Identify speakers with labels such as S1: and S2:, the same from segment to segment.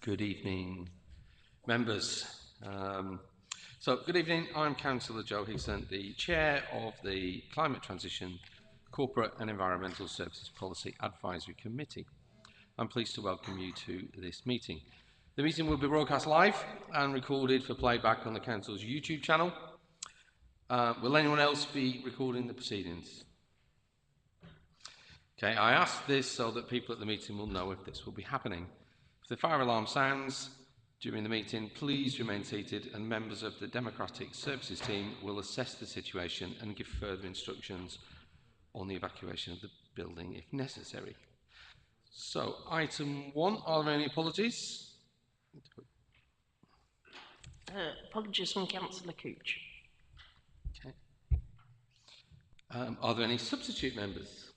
S1: Good evening, members. Good evening. I'm Councillor Joe Hickson, the Chair of the Climate Transition, Corporate and Environmental Services Policy Advisory Committee. I'm pleased to welcome you to this meeting. The meeting will be broadcast live and recorded for playback on the Council's YouTube channel. Will anyone else be recording the proceedings? Okay, I ask this so that people at the meeting will know if this will be happening. If the fire alarm sounds during the meeting, please remain seated and members of the Democratic Services team will assess the situation and give further instructions on the evacuation of the building if necessary. So, item 1, are there any apologies?
S2: Apologies from Councillor Cooch.
S1: Okay. Are there any substitute members?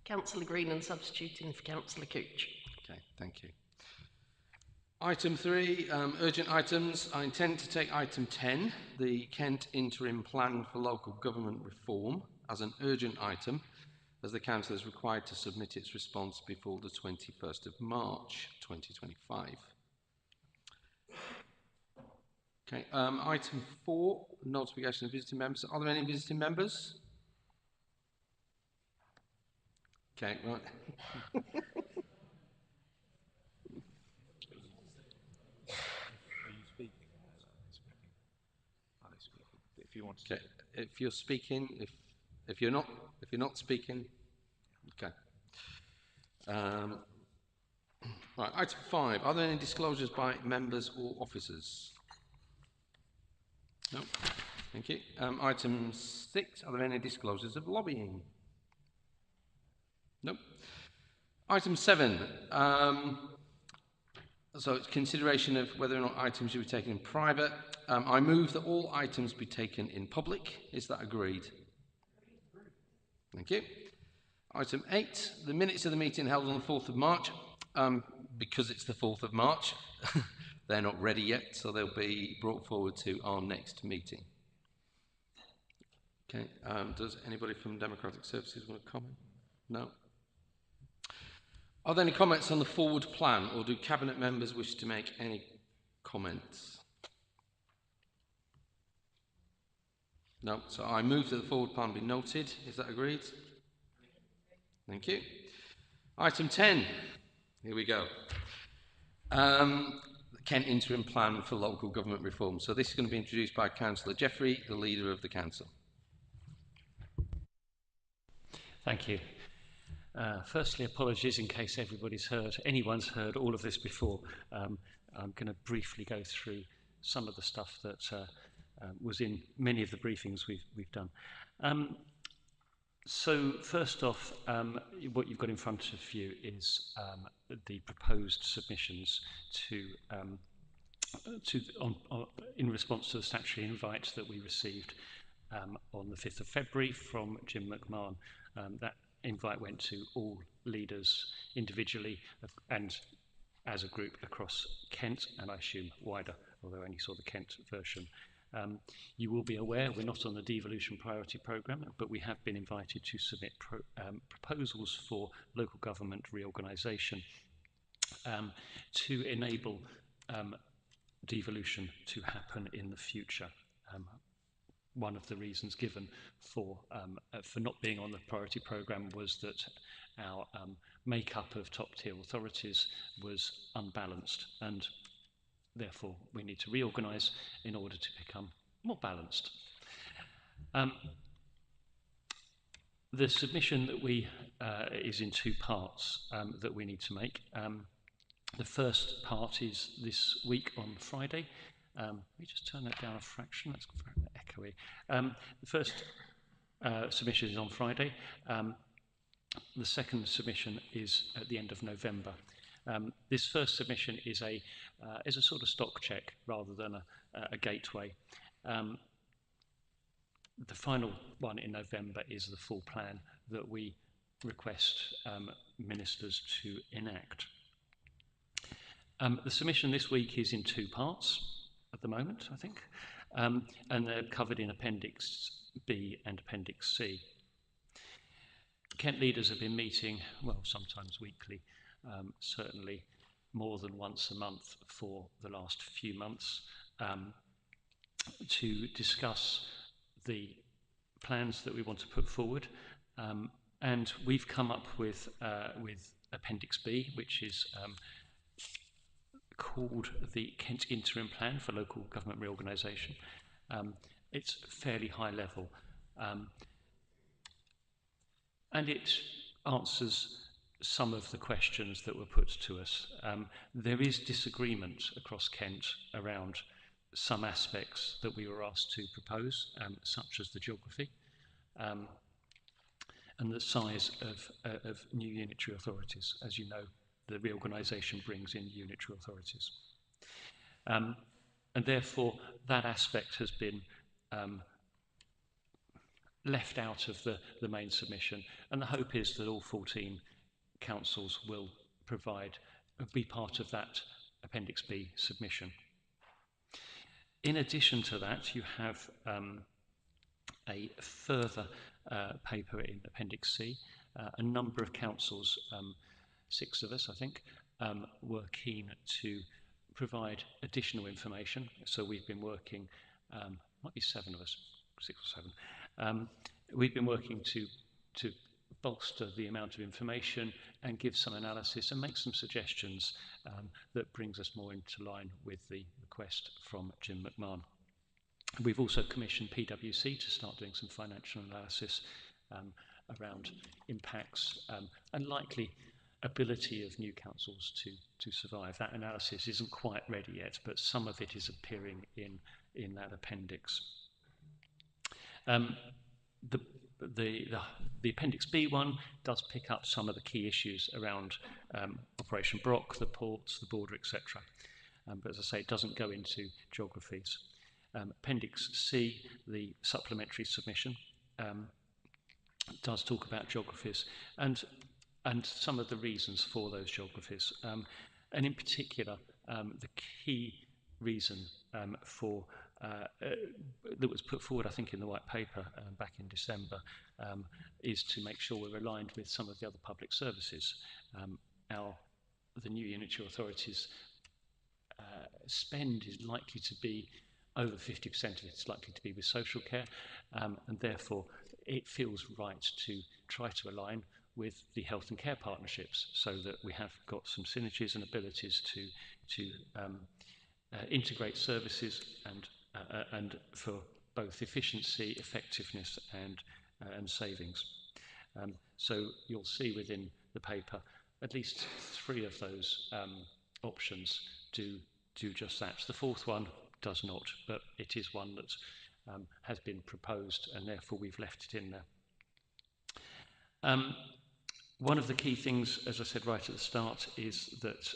S2: Councillor Green and substituting for Councillor Cooch.
S1: Okay, thank you. Item 3, urgent items. I intend to take item 10, the Kent Interim Plan for Local Government Reform, as an urgent item, as the Council is required to submit its response before the 21st of March 2025. Okay, item 4, notification of visiting members. Are there any visiting members? Okay, right.
S3: If you want to.
S1: Okay. If you're speaking, if you're not speaking, okay. Right. Item 5. Are there any disclosures by members or officers? No. Thank you. Item 6. Are there any disclosures of lobbying? No. Item 7. So it's consideration of whether or not items should be taken in private. I move that all items be taken in public. Is that agreed? Thank you. Item 8, the minutes of the meeting held on the 4th of March. Because it's the 4th of March, they're not ready yet, so they'll be brought forward to our next meeting. Okay, does anybody from Democratic Services want to comment? No? Are there any comments on the forward plan, or do Cabinet members wish to make any comments? No, so I move that the forward plan be noted. Is that agreed? Thank you. Item 10, here we go. The Kent Interim Plan for Local Government Reform. So this is going to be introduced by Councillor Jeffrey, the leader of the Council.
S4: Thank you. Firstly, apologies in case anyone's heard all of this before. I'm going to briefly go through some of the stuff that was in many of the briefings we've done. So first off, what you've got in front of you is the proposed submissions in response to the statutory invite that we received on the 5th of February from Jim McMahon. That invite went to all leaders individually and as a group across Kent, and I assume wider, although I only saw the Kent version. You will be aware we're not on the devolution priority programme, but we have been invited to submit proposals for local government reorganisation to enable devolution to happen in the future. One of the reasons given for not being on the priority programme was that our makeup of top-tier authorities was unbalanced, and therefore we need to reorganise in order to become more balanced. The submission that is in two parts that we need to make. The first part is this week on Friday. Let me just turn that down a fraction, that's very echoey. The first submission is on Friday. The second submission is at the end of November. This first submission is a sort of stock check rather than a gateway. The final one in November is the full plan that we request ministers to enact. The submission this week is in two parts at the moment, I think, and they're covered in Appendix B and Appendix C. Kent leaders have been meeting, well, sometimes weekly, certainly more than once a month for the last few months, to discuss the plans that we want to put forward. And we've come up with Appendix B, which is called the Kent Interim Plan for Local Government Reorganisation. It's fairly high level, and it answers some of the questions that were put to us. There is disagreement across Kent around some aspects that we were asked to propose, such as the geography and the size of new unitary authorities. As you know, the reorganisation brings in unitary authorities. And therefore, that aspect has been left out of the main submission, and the hope is that all 14 councils will be part of that Appendix B submission. In addition to that, you have a further paper in Appendix C. A number of councils, 6 of us I think, were keen to provide additional information. So we've been working, might be 7 of us, 6 or 7. We've been working to bolster the amount of information and give some analysis and make some suggestions that brings us more into line with the request from Jim McMahon. We've also commissioned PwC to start doing some financial analysis around impacts and likely ability of new councils to survive. That analysis isn't quite ready yet, but some of it is appearing in that appendix. The Appendix B one does pick up some of the key issues around Operation Brock, the ports, the border, etc. But as I say, it doesn't go into geographies. Appendix C, the supplementary submission, does talk about geographies and some of the reasons for those geographies. And in particular, the key reason for that was put forward, I think, in the white paper back in December, is to make sure we're aligned with some of the other public services. The new unitary authorities spend is likely to be over 50% of it is likely to be with social care, and therefore it feels right to try to align with the health and care partnerships so that we have got some synergies and abilities to integrate services and for both efficiency, effectiveness and savings. So you'll see within the paper at least 3 of those options do just that. The 4th one does not, but it is one that has been proposed and therefore we've left it in there. One of the key things, as I said right at the start, is that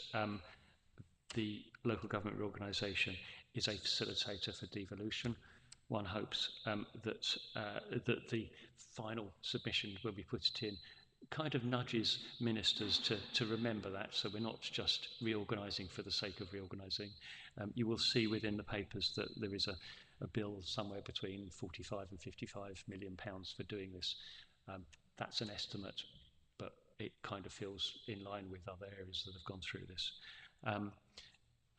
S4: the local government reorganisation is a facilitator for devolution. One hopes that the final submission, when we put it in, kind of nudges ministers to remember that, so we're not just reorganising for the sake of reorganising. You will see within the papers that there is a bill somewhere between 45 and 55 million pounds for doing this. That's an estimate, but it kind of feels in line with other areas that have gone through this.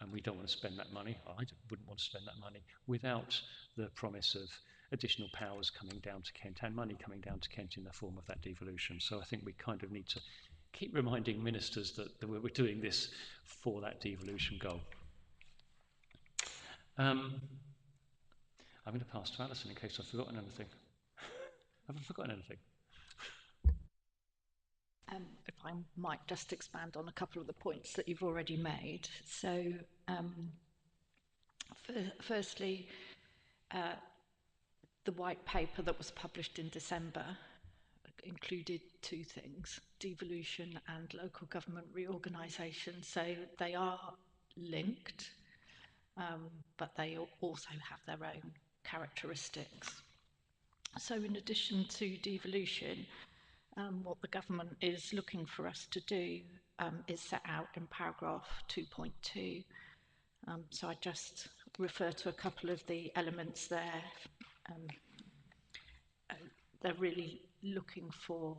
S4: And we don't want to spend that money, I wouldn't want to spend that money, without the promise of additional powers coming down to Kent and money coming down to Kent in the form of that devolution. So I think we kind of need to keep reminding ministers that we're doing this for that devolution goal. I'm going to pass to Alison in case I've forgotten anything. Have I forgotten anything?
S5: If I might just expand on a couple of the points that you've already made. So, firstly, the white paper that was published in December included 2 things, devolution and local government reorganisation. So they are linked, but they also have their own characteristics. So in addition to devolution, what the government is looking for us to do is set out in paragraph 2.2. So I just refer to a couple of the elements there. They're really looking for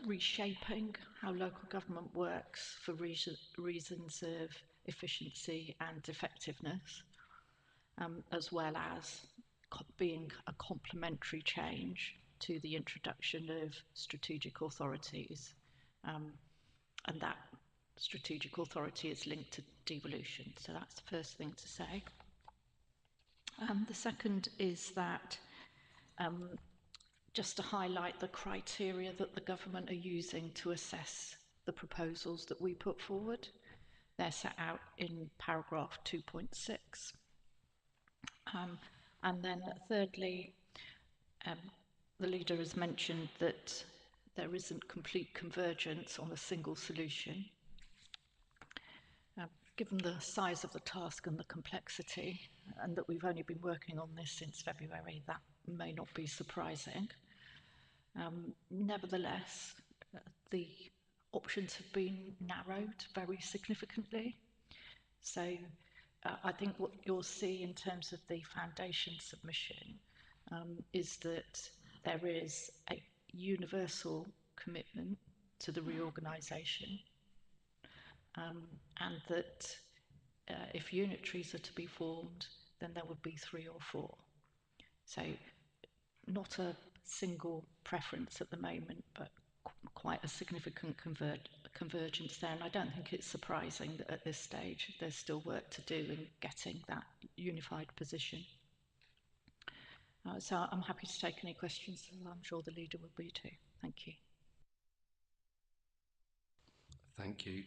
S5: reshaping how local government works for reasons of efficiency and effectiveness, as well as being a complementary change to the introduction of strategic authorities. And that strategic authority is linked to devolution. So that's the first thing to say. The second is that just to highlight the criteria that the government are using to assess the proposals that we put forward. They're set out in paragraph 2.6. And then thirdly, the leader has mentioned that there isn't complete convergence on a single solution. Given the size of the task and the complexity, and that we've only been working on this since February, that may not be surprising. Nevertheless, the options have been narrowed very significantly. So I think what you'll see in terms of the foundation submission is that there is a universal commitment to the reorganisation, and that if unitaries are to be formed, then there would be 3 or 4. So not a single preference at the moment, but quite a significant convergence there. And I don't think it's surprising that at this stage there's still work to do in getting that unified position. So I'm happy to take any questions, and I'm sure the leader will be too. Thank you.
S1: Thank you.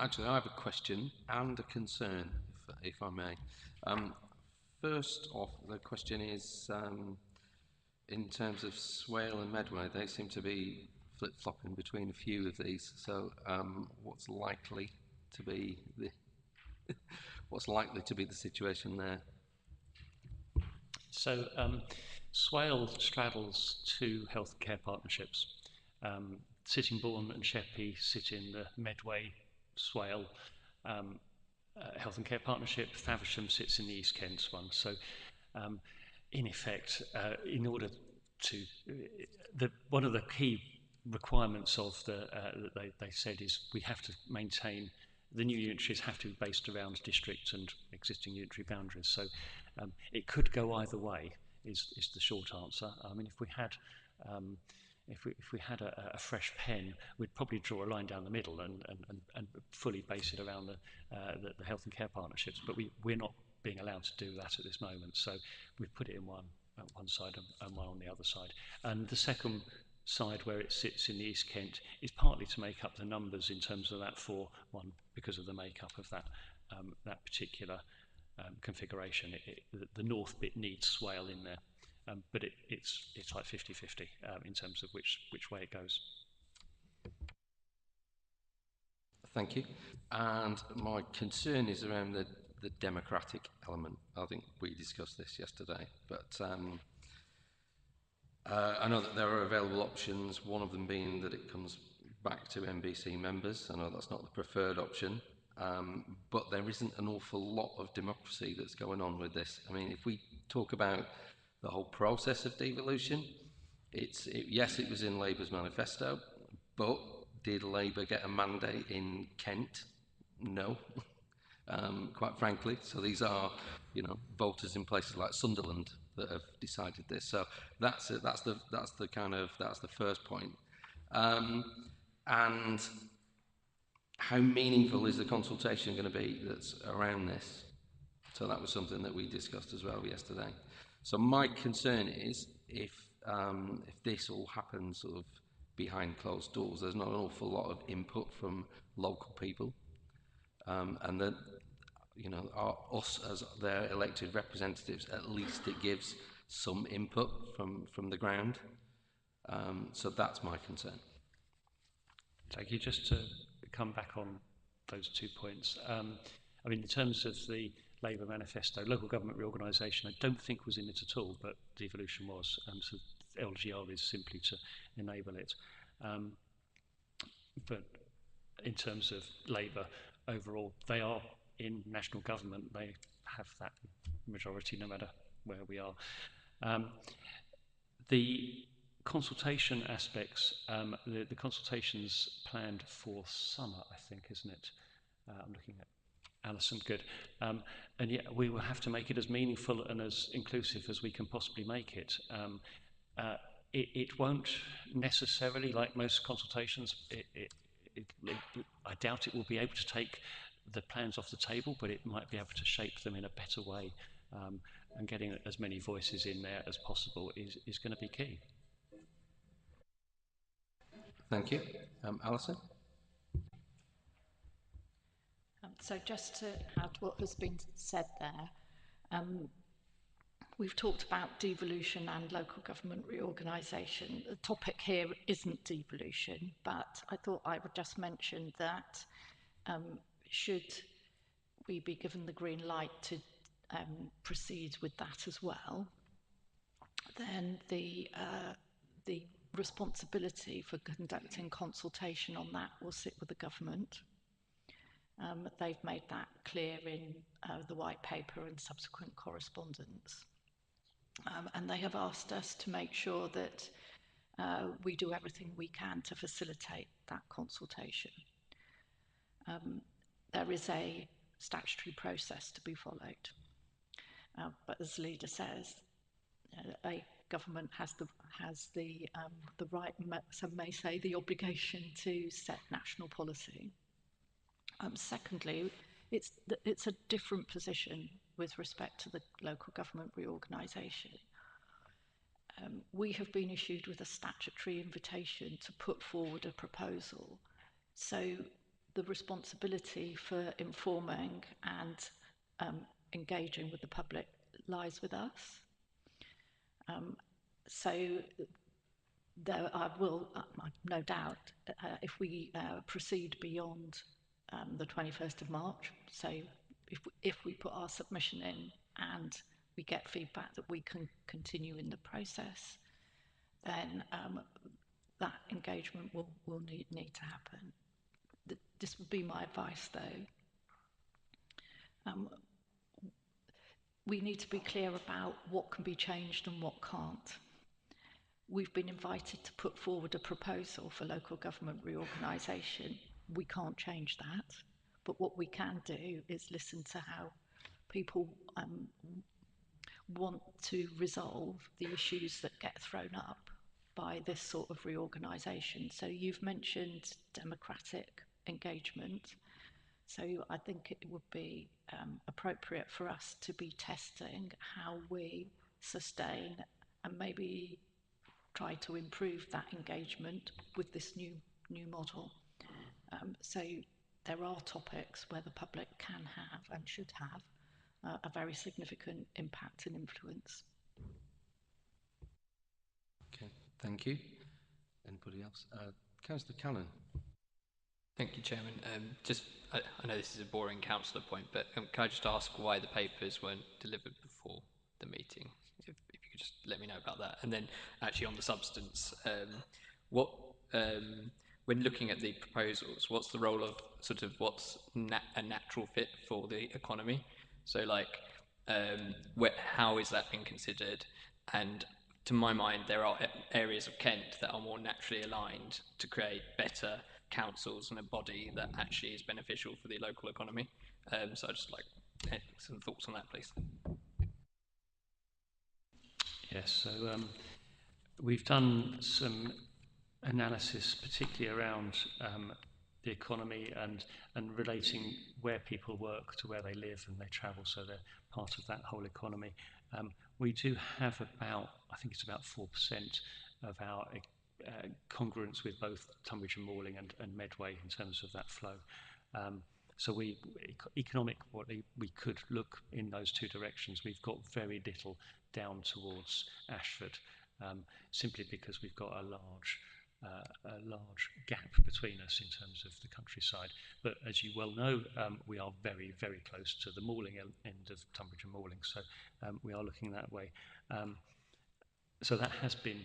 S1: Actually, I have a question and a concern, if I may. First off, the question is, in terms of Swale and Medway, they seem to be flip-flopping between a few of these. So, what's likely to be the situation there?
S4: So Swale straddles 2 healthcare partnerships. Sittingbourne and Sheppey sit in the Medway Swale Health and Care Partnership. Faversham sits in the East Kent one. So in effect, in order to, one of the key requirements of that they said is we have to maintain, the new unitaries have to be based around district and existing unitary boundaries. So it could go either way, is the short answer. I mean, if we had a fresh pen, we'd probably draw a line down the middle and fully base it around the health and care partnerships. But we're not being allowed to do that at this moment. So we've put it in one side and one on the other side. And the second side, where it sits in the East Kent, is partly to make up the numbers in terms of that 4-1, because of the makeup of that particular configuration. The north bit needs Swale in there, but it's like 50-50 in terms of which way it goes.
S1: Thank you. And my concern is around the democratic element. I think we discussed this yesterday, but I know that there are available options, one of them being that it comes back to MBC members. I know that's not the preferred option, but there isn't an awful lot of democracy that's going on with this. I mean, if we talk about the whole process of devolution, yes, it was in Labour's manifesto, but did Labour get a mandate in Kent? No. Quite frankly. So these are, voters in places like Sunderland that have decided this. So that's the first point. And how meaningful is the consultation going to be that's around this? So that was something that we discussed as well yesterday. So my concern is if this all happens sort of behind closed doors, there's not an awful lot of input from local people, and that us as their elected representatives, at least it gives some input from the ground. So that's my concern.
S4: Thank you. Just to come back on those 2 points. I mean, in terms of the Labour manifesto, local government reorganisation, I don't think was in it at all, but devolution was. So LGR is simply to enable it. But in terms of Labour overall, they are in national government. They have that majority no matter where we are. The consultation aspects, the consultation's planned for summer, I think, isn't it? I'm looking at Alison, good. And yeah, we will have to make it as meaningful and as inclusive as we can possibly make it. It won't necessarily, like most consultations, I doubt it will be able to take the plans off the table, but it might be able to shape them in a better way. And getting as many voices in there as possible is going to be key.
S1: Thank you. Alison?
S5: So just to add what has been said there, we've talked about devolution and local government reorganisation. The topic here isn't devolution, but I thought I would just mention that should we be given the green light to proceed with that as well, then the responsibility for conducting consultation on that will sit with the government. They've made that clear in the white paper and subsequent correspondence. And they have asked us to make sure that we do everything we can to facilitate that consultation. There is a statutory process to be followed. But as the leader says, a government has the right, some may say, the obligation to set national policy. Secondly, it's a different position with respect to the local government reorganisation. We have been issued with a statutory invitation to put forward a proposal. So the responsibility for informing and engaging with the public lies with us. So there will, no doubt, if we proceed beyond the 21st of March, so if we put our submission in and we get feedback that we can continue in the process, then that engagement will need to happen. This would be my advice, though. We need to be clear about what can be changed and what can't. We've been invited to put forward a proposal for local government reorganisation. We can't change that, but what we can do is listen to how people want to resolve the issues that get thrown up by this sort of reorganisation. So you've mentioned democratic engagement. So I think it would be appropriate for us to be testing how we sustain and maybe try to improve that engagement with this new model. So there are topics where the public can have and should have a very significant impact and influence.
S1: Okay, thank you. Anybody else? Councillor Cannon.
S3: Thank you, Chairman. I know this is a boring councillor point, but can I just ask why the papers weren't delivered before the meeting? If you could just let me know about that. And then actually on the substance, when looking at the proposals, what's the role of sort of what's a natural fit for the economy? So like, how is that being considered? And to my mind, there are areas of Kent that are more naturally aligned to create better councils and a body that actually is beneficial for the local economy. So I'd just like some thoughts on that, please.
S4: Yes, so we've done some analysis, particularly around the economy and relating where people work to where they live and they travel, so they're part of that whole economy. We do have about, I think it's about 4% of our congruence with both Tunbridge and Malling and Medway in terms of that flow. So we could look in those two directions. We've got very little down towards Ashford, simply because we've got a large gap between us in terms of the countryside. But as you well know, we are very, very close to the Malling end of Tunbridge and Malling, so we are looking that way. So that has been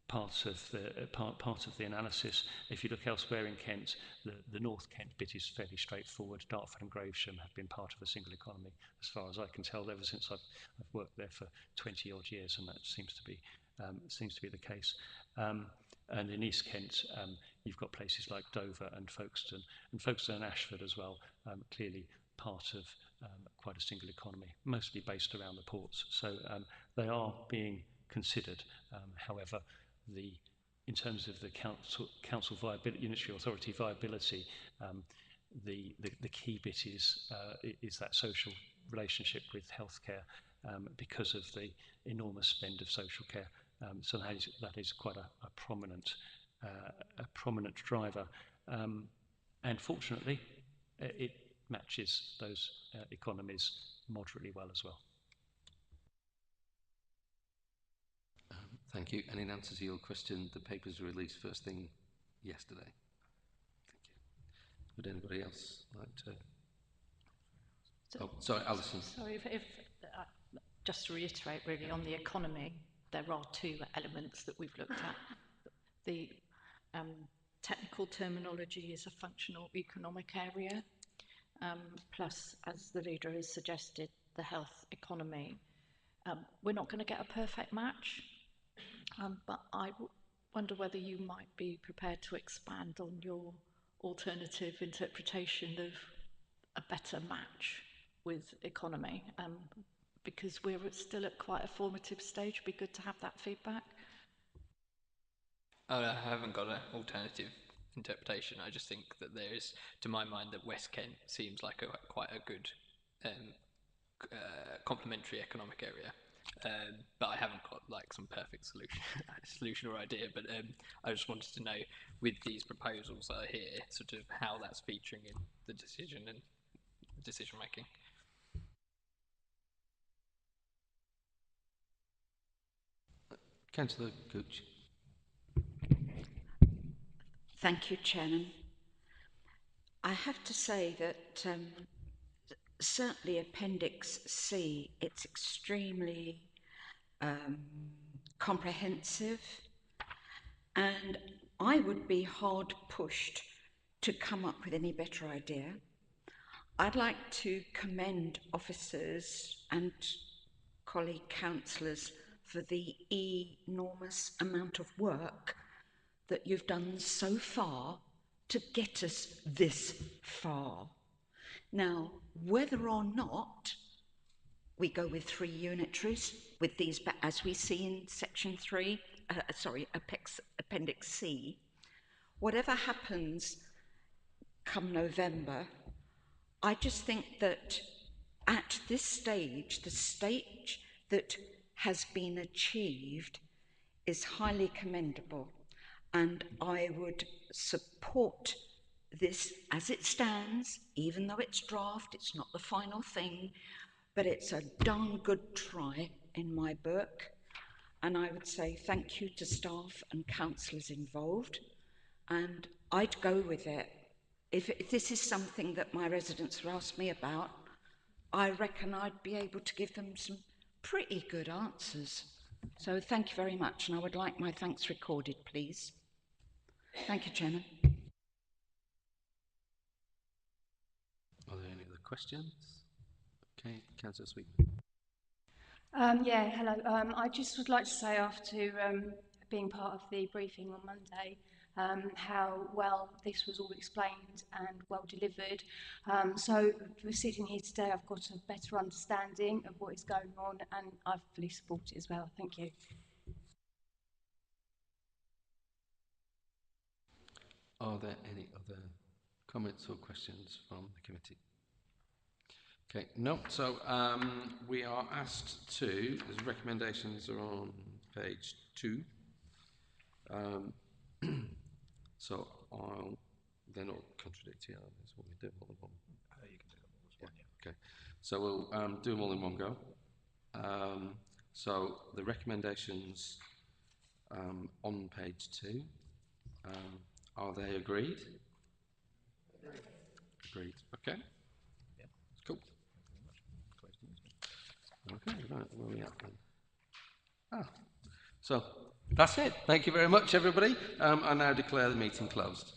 S4: part of the analysis. If you look elsewhere in Kent, the North Kent bit is fairly straightforward. Dartford and Gravesham have been part of a single economy, as far as I can tell, ever since I've worked there for 20 odd years, and that seems to be seems to be the case. And in East Kent, you've got places like Dover and Folkestone and Ashford as well, clearly part of quite a single economy, mostly based around the ports. So they are being considered. However, in terms of the council viability, unitary authority viability, the key bit is that social relationship with healthcare because of the enormous spend of social care. So that is quite a prominent driver, and fortunately, it matches those economies moderately well as well.
S1: Thank you. And in answer to your question, the papers were released first thing yesterday. Thank you. Would anybody else like to? Sorry, Alison.
S5: Sorry, if just to reiterate, really, on the economy, there are two elements that we've looked at. The technical terminology is a functional economic area, plus, as the leader has suggested, the health economy. We're not going to get a perfect match, but I wonder whether you might be prepared to expand on your alternative interpretation of a better match with economy, because we're still at quite a formative stage. It'd be good to have that feedback.
S3: I haven't got an alternative interpretation. I just think that there is, to my mind, that West Kent seems like quite a good complementary economic area. But I haven't got like some perfect solution or idea. But I just wanted to know, with these proposals that are here, sort of how that's featuring in the decision making.
S1: Councillor Gooch.
S6: Thank you, Chairman. I have to say that certainly Appendix C, it's extremely comprehensive, and I would be hard pushed to come up with any better idea. I'd like to commend officers and colleague councillors for the enormous amount of work that you've done so far to get us this far. Now, whether or not we go with 3 unitaries, with these, as we see in section 3, Appendix C, whatever happens come November, I just think that at this stage, the stage that has been achieved is highly commendable, and I would support this as it stands, even though it's draft, it's not the final thing, but it's a darn good try in my book. And I would say thank you to staff and councillors involved, and I'd go with it. If this is something that my residents have asked me about, I reckon I'd be able to give them some pretty good answers. So thank you very much, and I would like my thanks recorded, please. Thank you, Chairman.
S1: Are there any other questions? Okay, Councillor Sweetman.
S7: Yeah, hello. I just would like to say, after being part of the briefing on Monday, how well this was all explained and well delivered. So for sitting here today, I've got a better understanding of what is going on, and I fully support it as well. Thank you.
S1: Are there any other comments or questions from the committee? Okay, no. So we are asked to, as recommendations are on page 2. So they're not contradictory, are they? So we do them all in one. You can do them all as one, yeah. Okay. So we'll do them all in one go. So the recommendations on page 2, are they agreed? Agreed. Okay. Yeah. Cool. Okay, right, where are we at then? So that's it. Thank you very much, everybody. I now declare the meeting closed.